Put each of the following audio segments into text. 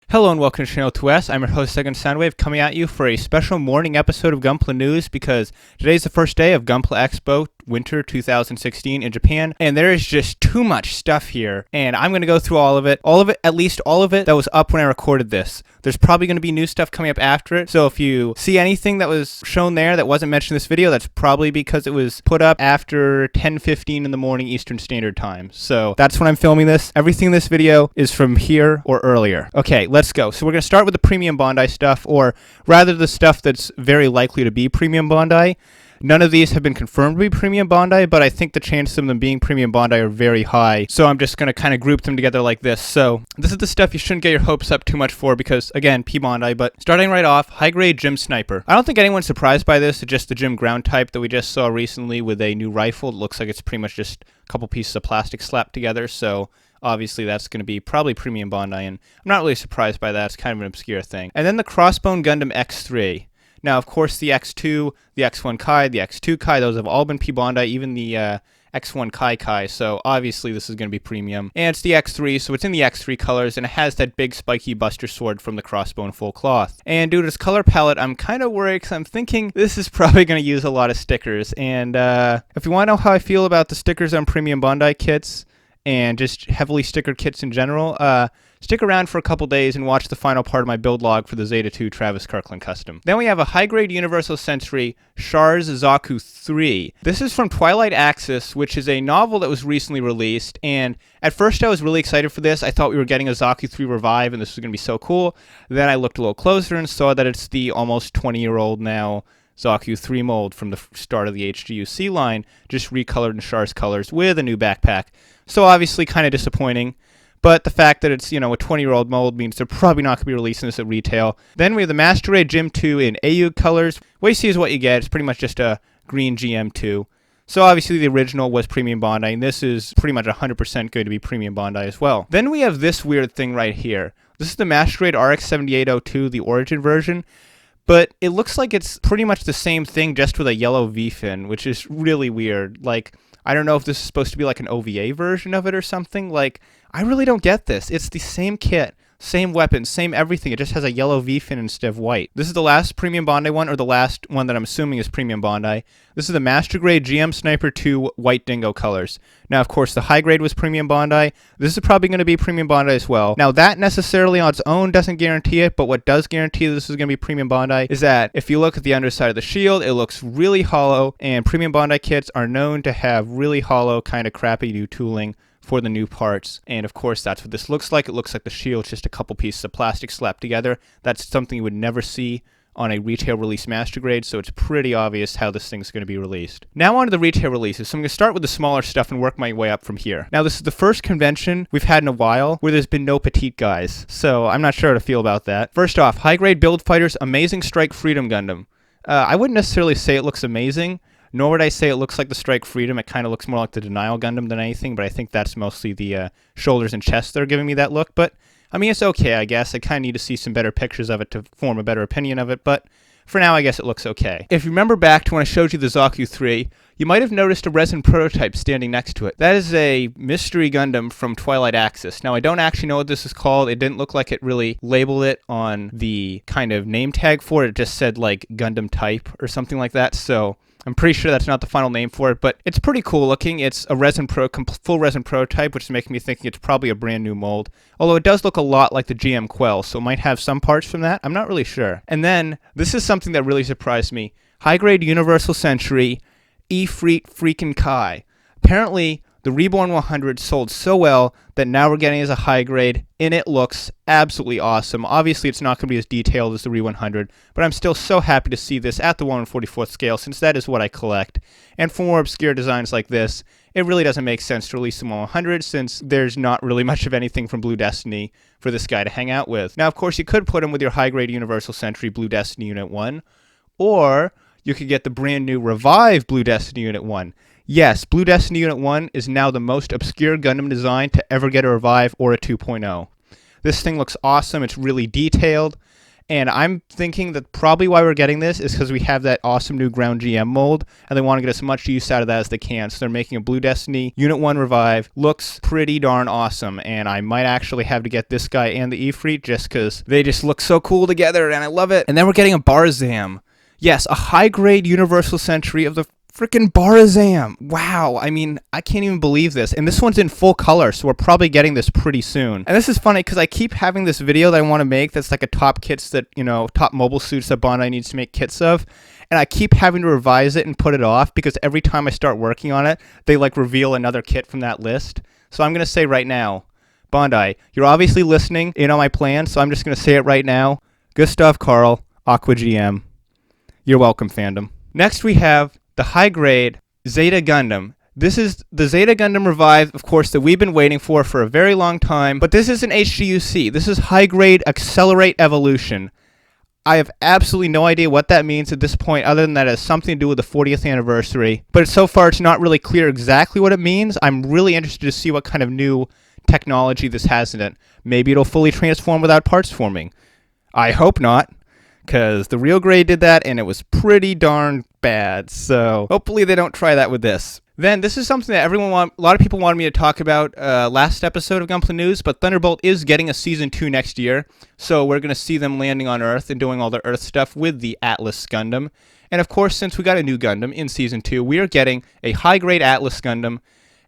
Hello and welcome to Channel 2S. I'm your host, Second Soundwave, coming at you for a special morning episode of Gunpla News because today's the first day of Gunpla Expo Winter 2016 in Japan, and there is just too much stuff here, and I'm going to go through all of it, at least all of it that was up when I recorded this. There's probably going to be new stuff coming up after it, so if you see anything that was shown there that wasn't mentioned in this video, that's probably because it was put up after 10:15 in the morning Eastern Standard Time. So that's when I'm filming this. Everything in this video is from here or earlier. Okay, let's go. So we're going to start with the premium Bandai stuff, or rather the stuff that's very likely to be premium Bandai. None of these have been confirmed to be premium Bandai, but I think the chances of them being premium Bandai are very high, so I'm just going to kind of group them together like this. So this is the stuff you shouldn't get your hopes up too much for because, again, P Bandai, but starting right off, high-grade Gym Sniper. I don't think anyone's surprised by this. It's just the Gym ground type that we just saw recently with a new rifle. It looks like it's pretty much just a couple pieces of plastic slapped together, so obviously that's going to be probably premium Bandai, and I'm not really surprised by that. It's kind of an obscure thing. And then the Crossbone Gundam X3. Now, of course, the X2, the X1 Kai, the X2 Kai, those have all been P Bandai, even the X1 Kai, so obviously this is going to be premium. And it's the X3, so it's in the X3 colors, and it has that big spiky buster sword from the Crossbone full cloth. And due to its color palette, I'm kind of worried because I'm thinking this is probably going to use a lot of stickers. And if you want to know how I feel about the stickers on premium Bandai kits, and just heavily stickered kits in general, stick around for a couple days and watch the final part of my build log for the Zeta 2 Travis Kirkland custom. Then we have a high-grade Universal Sensory Char's Zaku 3. This is from Twilight Axis, which is a novel that was recently released, and at first I was really excited for this. I thought we were getting a Zaku 3 revive and this was going to be so cool. Then I looked a little closer and saw that it's the almost 20-year-old now Zaku 3 mold from the start of the HGUC line, just recolored in Char's colors with a new backpack. So obviously kind of disappointing, but the fact that it's, a 20-year-old mold means they're probably not going to be releasing this at retail. Then we have the Master Grade Gym 2 in AU colors. What you see is what you get. It's pretty much just a green GM2. So obviously the original was premium Bandai, and this is pretty much 100% going to be premium Bandai as well. Then we have this weird thing right here. This is the Master Grade RX-7802, the Origin version. But it looks like it's pretty much the same thing, just with a yellow V-fin, which is really weird. Like, I don't know if this is supposed to be like an OVA version of it or something. Like, I really don't get this. It's the same kit, same weapons, same everything. It just has a yellow V-fin instead of white. This is the last premium Bandai one, or the last one that I'm assuming is premium Bandai. This is the Master Grade GM Sniper 2 White Dingo colors. Now, of course, the high grade was premium Bandai. This is probably going to be premium Bandai as well. Now, that necessarily on its own doesn't guarantee it, but what does guarantee this is going to be premium Bandai is that if you look at the underside of the shield, it looks really hollow, and premium Bandai kits are known to have really hollow, kind of crappy new tooling for the new parts. And of course, that's what this looks like. It looks like the shield's just a couple pieces of plastic slapped together. That's something you would never see on a retail release Master Grade, so it's pretty obvious how this thing's going to be released. Now on to the retail releases. So I'm going to start with the smaller stuff and work my way up from here. Now this is the first convention we've had in a while where there's been no petite guys, so I'm not sure how to feel about that. First off, high grade Build Fighters Amazing Strike Freedom Gundam. I wouldn't necessarily say it looks amazing, nor would I say it looks like the Strike Freedom. It kind of looks more like the Denial Gundam than anything, but I think that's mostly the shoulders and chest that are giving me that look. But, I mean, it's okay, I guess. I kind of need to see some better pictures of it to form a better opinion of it, but for now, I guess it looks okay. If you remember back to when I showed you the Zaku 3, you might have noticed a resin prototype standing next to it. That is a mystery Gundam from Twilight Axis. Now, I don't actually know what this is called. It didn't look like it really labeled it on the kind of name tag for it. It just said, like, Gundam type or something like that, so I'm pretty sure that's not the final name for it, but it's pretty cool looking. It's a full resin prototype, which is making me think it's probably a brand new mold. Although it does look a lot like the GM Quell, so it might have some parts from that. I'm not really sure. And then, this is something that really surprised me. High-grade Universal Century Efreet Freakin' Kai. Apparently, the Reborn 100 sold so well that now we're getting it as a high grade, and it looks absolutely awesome. Obviously, it's not going to be as detailed as the Re 100, but I'm still so happy to see this at the 1/44th scale, since that is what I collect. And for more obscure designs like this, it really doesn't make sense to release them 100, since there's not really much of anything from Blue Destiny for this guy to hang out with. Now, of course, you could put him with your high grade Universal Century Blue Destiny Unit 1, or you could get the brand new Revive Blue Destiny Unit 1. Yes, Blue Destiny Unit 1 is now the most obscure Gundam design to ever get a Revive or a 2.0. This thing looks awesome. It's really detailed. And I'm thinking that probably why we're getting this is because we have that awesome new ground GM mold, and they want to get as much use out of that as they can. So they're making a Blue Destiny Unit 1 Revive. Looks pretty darn awesome, and I might actually have to get this guy and the Ifrit just because they just look so cool together, and I love it. And then we're getting a Barazam. Yes, a high-grade Universal Century of the freaking Barazam. Wow, I mean, I can't even believe this. And this one's in full color, so we're probably getting this pretty soon. And this is funny because I keep having this video that I want to make that's like a top kits that, top mobile suits that Bandai needs to make kits of. And I keep having to revise it and put it off because every time I start working on it, they like reveal another kit from that list. So I'm going to say right now, Bandai, you're obviously listening in on my plan, so I'm just going to say it right now. Gustav Karl, Aqua GM. You're welcome, fandom. Next we have the high-grade Zeta Gundam. This is the Zeta Gundam Revive, of course, that we've been waiting for a very long time, but this isn't HGUC. This is high-grade Accelerate Evolution. I have absolutely no idea what that means at this point, other than that it has something to do with the 40th anniversary. But so far, it's not really clear exactly what it means. I'm really interested to see what kind of new technology this has in it. Maybe it'll fully transform without parts forming. I hope not, because the real grade did that, and it was pretty darn bad. So hopefully they don't try that with this. Then this is something that a lot of people wanted me to talk about last episode of Gunpla News, but Thunderbolt is getting a Season 2 next year, so we're going to see them landing on Earth and doing all the Earth stuff with the Atlas Gundam. And of course, since we got a new Gundam in Season 2, we are getting a high-grade Atlas Gundam,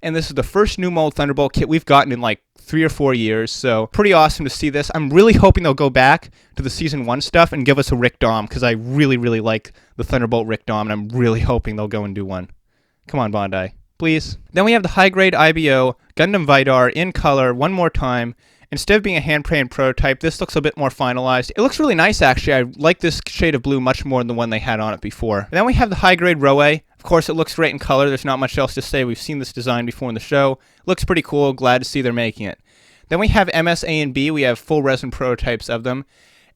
and this is the first new mold Thunderbolt kit we've gotten in like 3 or 4 years, so pretty awesome to see this. I'm really hoping they'll go back to the Season 1 stuff and give us a Rick Dom, because I really, really like the Thunderbolt Rick Dom, and I'm really hoping they'll go and do one. Come on, Bandai. Please. Then we have the high-grade IBO Gundam Vidar in color one more time. Instead of being a hand-painted prototype, this looks a bit more finalized. It looks really nice, actually. I like this shade of blue much more than the one they had on it before. And then we have the high-grade Rouei. Of course, it looks great in color. There's not much else to say. We've seen this design before in the show. It looks pretty cool. Glad to see they're making it. Then we have MS A and B. We have full resin prototypes of them.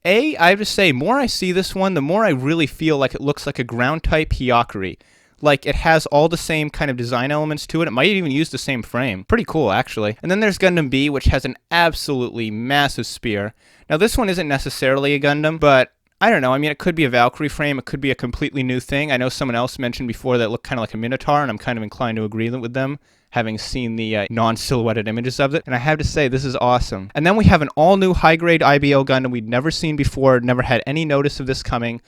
A, I have to say, more I see this one, the more I really feel like it looks like a ground-type Hyakuri. Like, it has all the same kind of design elements to it. It might even use the same frame. Pretty cool, actually. And then there's Gundam B, which has an absolutely massive spear. Now, this one isn't necessarily a Gundam, but I don't know. I mean, it could be a Valkyrie frame. It could be a completely new thing. I know someone else mentioned before that it looked kind of like a Minotaur, and I'm kind of inclined to agree with them, having seen the non-silhouetted images of it. And I have to say, this is awesome. And then we have an all-new high-grade IBO Gundam we'd never seen before, never had any notice of this coming.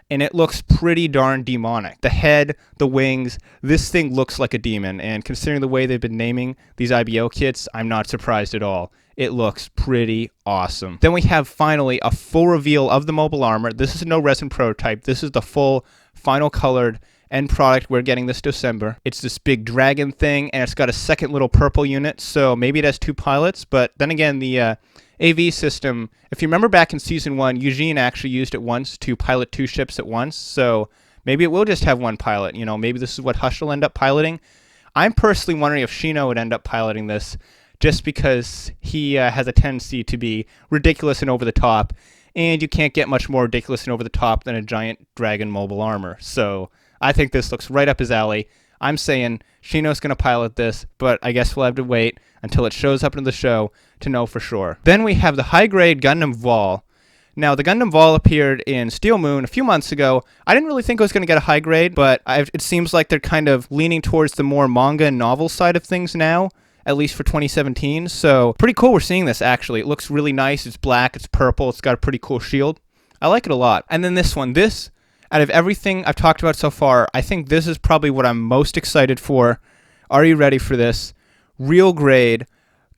And it looks pretty darn demonic. The head, the wings, this thing looks like a demon. And considering the way they've been naming these IBO kits, I'm not surprised at all. It looks pretty awesome. Then we have finally a full reveal of the mobile armor. This is no resin prototype. This is the full final colored end product we're getting this December. It's this big dragon thing, and it's got a second little purple unit, so maybe it has 2 pilots. But then again, the AV system, if you remember back in Season 1, Eugene actually used it once to pilot 2 ships at once, so maybe it will just have 1 pilot. Maybe this is what Hush will end up piloting. I'm personally wondering if Shino would end up piloting this, just because he has a tendency to be ridiculous and over the top, and you can't get much more ridiculous and over the top than a giant dragon mobile armor. So I think this looks right up his alley. I'm saying Shino's going to pilot this, but I guess we'll have to wait until it shows up in the show to know for sure. Then we have the high-grade Gundam Vol. Now, the Gundam Vol appeared in Steel Moon a few months ago. I didn't really think it was going to get a high grade, but it seems like they're kind of leaning towards the more manga and novel side of things now, at least for 2017. So pretty cool we're seeing this, actually. It looks really nice. It's black. It's purple. It's got a pretty cool shield. I like it a lot. And then this one. This, out of everything I've talked about so far, I think this is probably what I'm most excited for. Are you ready for this? Real grade,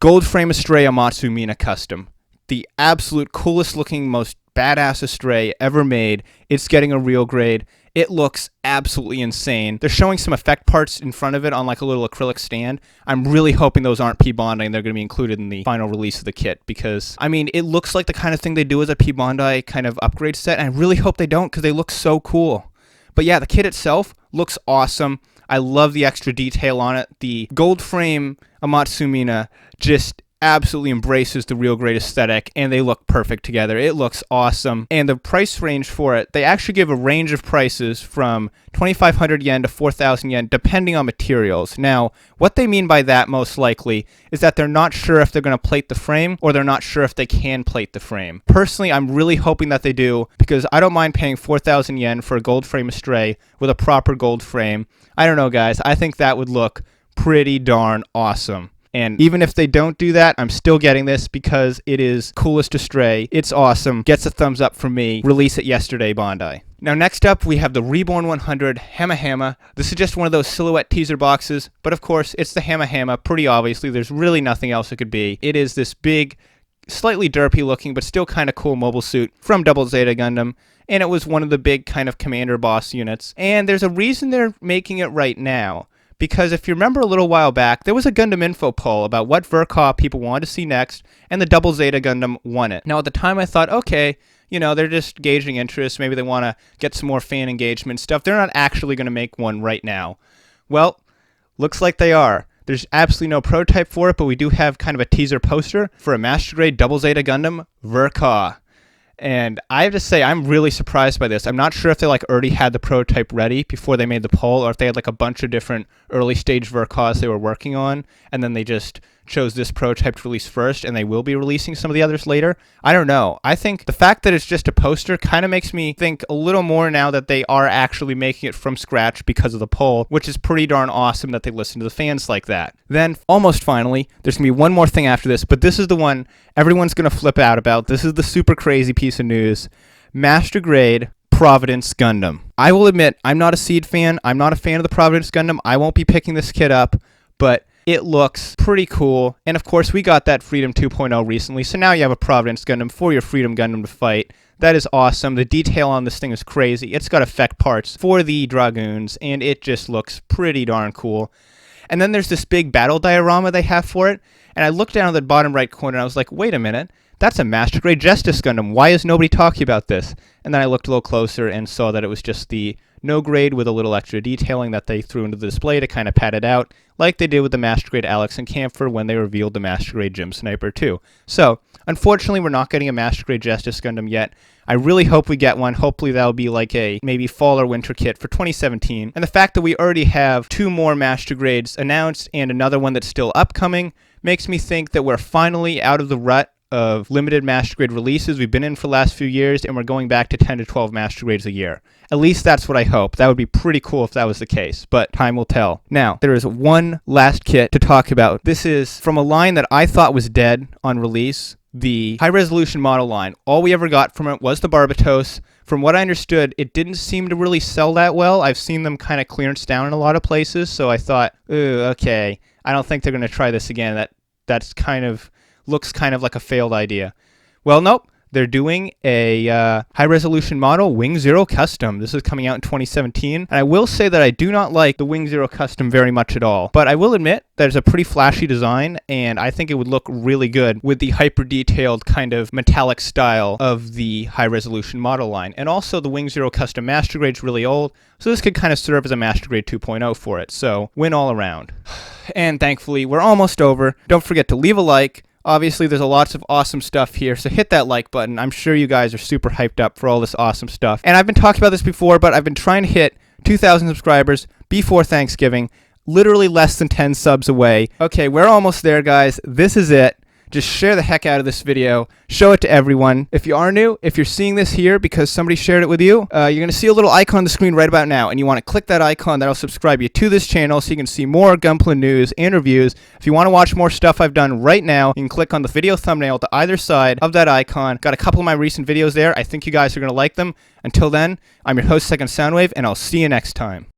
gold frame Astray Amatsu Mina custom. The absolute coolest looking, most badass Astray ever made. It's getting a real grade. It looks absolutely insane. They're showing some effect parts in front of it on like a little acrylic stand. I'm really hoping those aren't P-Bandai and they're going to be included in the final release of the kit, because, I mean, it looks like the kind of thing they do as a P-Bandai kind of upgrade set, and I really hope they don't, because they look so cool. But yeah, the kit itself looks awesome. I love the extra detail on it. The gold frame Amatsu Mina just absolutely embraces the real grade aesthetic, and they look perfect together. It looks awesome. And the price range for it, they actually give a range of prices from 2,500 yen to 4,000 yen, depending on materials. Now, what they mean by that most likely is that they're not sure if they're going to plate the frame, or they're not sure if they can plate the frame. Personally, I'm really hoping that they do, because I don't mind paying 4,000 yen for a gold frame Astray with a proper gold frame. I don't know, guys. I think that would look pretty darn awesome. And even if they don't do that, I'm still getting this because it is coolest Astray. It's awesome. Gets a thumbs up from me. Release it yesterday, Bandai. Now next up, we have the Reborn 100 Hamma Hamma. This is just one of those silhouette teaser boxes, but of course, it's the Hamma Hamma. Pretty obviously, there's really nothing else it could be. It is this big, slightly derpy looking, but still kind of cool mobile suit from Double Zeta Gundam. And it was one of the big kind of commander boss units. And there's a reason they're making it right now. Because if you remember a little while back, there was a Gundam info poll about what Verkaw people wanted to see next, and the Double Zeta Gundam won it. Now, at the time, I thought, okay, you know, they're just gauging interest. Maybe they want to get some more fan engagement stuff. They're not actually going to make one right now. Well, looks like they are. There's absolutely no prototype for it, but we do have kind of a teaser poster for a Master Grade Double Zeta Gundam Verkaw. And I have to say, I'm really surprised by this. I'm not sure if they already had the prototype ready before they made the poll, or if they had a bunch of different early stage Verkaws they were working on, and then they just chose this prototype to release first, and they will be releasing some of the others later. I don't know. I think the fact that it's just a poster kind of makes me think a little more now that they are actually making it from scratch because of the poll, which is pretty darn awesome that they listen to the fans like that. Then, almost finally, there's going to be one more thing after this, but this is the one everyone's going to flip out about. This is the super crazy piece of news. Master Grade Providence Gundam. I will admit, I'm not a Seed fan. I'm not a fan of the Providence Gundam. I won't be picking this kit up, but it looks pretty cool. And of course, we got that Freedom 2.0 recently, so now you have a Providence Gundam for your Freedom Gundam to fight. That is awesome. The detail on this thing is crazy. It's got effect parts for the Dragoons, and it just looks pretty darn cool. And then there's this big battle diorama they have for it, and I looked down at the bottom right corner, and I was like, wait a minute. That's a Master Grade Justice Gundam. Why is nobody talking about this? And then I looked a little closer and saw that it was just the no grade with a little extra detailing that they threw into the display to kind of pad it out, like they did with the Master Grade Alex and Camphor when they revealed the Master Grade Gym Sniper 2. So, unfortunately, we're not getting a Master Grade Justice Gundam yet. I really hope we get one. Hopefully that'll be like a maybe fall or winter kit for 2017. And the fact that we already have 2 more Master Grades announced and another one that's still upcoming makes me think that we're finally out of the rut of limited Master Grade releases we've been in for the last few years, and we're going back to 10 to 12 Master Grades a year. At least that's what I hope. That would be pretty cool if that was the case, but time will tell. Now, there is one last kit to talk about. This is from a line that I thought was dead on release, the high-resolution model line. All we ever got from it was the Barbatos. From what I understood, it didn't seem to really sell that well. I've seen them kind of clearance down in a lot of places, so I thought, ooh, okay, I don't think they're going to try this again. That's kind of looks kind of like a failed idea. Well, nope. They're doing a high-resolution model, Wing Zero Custom. This is coming out in 2017. And I will say that I do not like the Wing Zero Custom very much at all. But I will admit that it's a pretty flashy design, and I think it would look really good with the hyper-detailed kind of metallic style of the high-resolution model line. And also, the Wing Zero Custom Master Grade's really old, so this could kind of serve as a Master Grade 2.0 for it. So, win all around. And thankfully, we're almost over. Don't forget to leave a like. Obviously, there's lots of awesome stuff here, so hit that like button. I'm sure you guys are super hyped up for all this awesome stuff. And I've been talking about this before, but I've been trying to hit 2,000 subscribers before Thanksgiving. Literally less than 10 subs away. Okay, we're almost there, guys. This is it. Just share the heck out of this video. Show it to everyone. If you are new, if you're seeing this here because somebody shared it with you, you're going to see a little icon on the screen right about now, and you want to click that icon. That'll subscribe you to this channel so you can see more Gunpla news and reviews. If you want to watch more stuff I've done right now, you can click on the video thumbnail to either side of that icon. Got a couple of my recent videos there. I think you guys are going to like them. Until then, I'm your host, Second Soundwave, and I'll see you next time.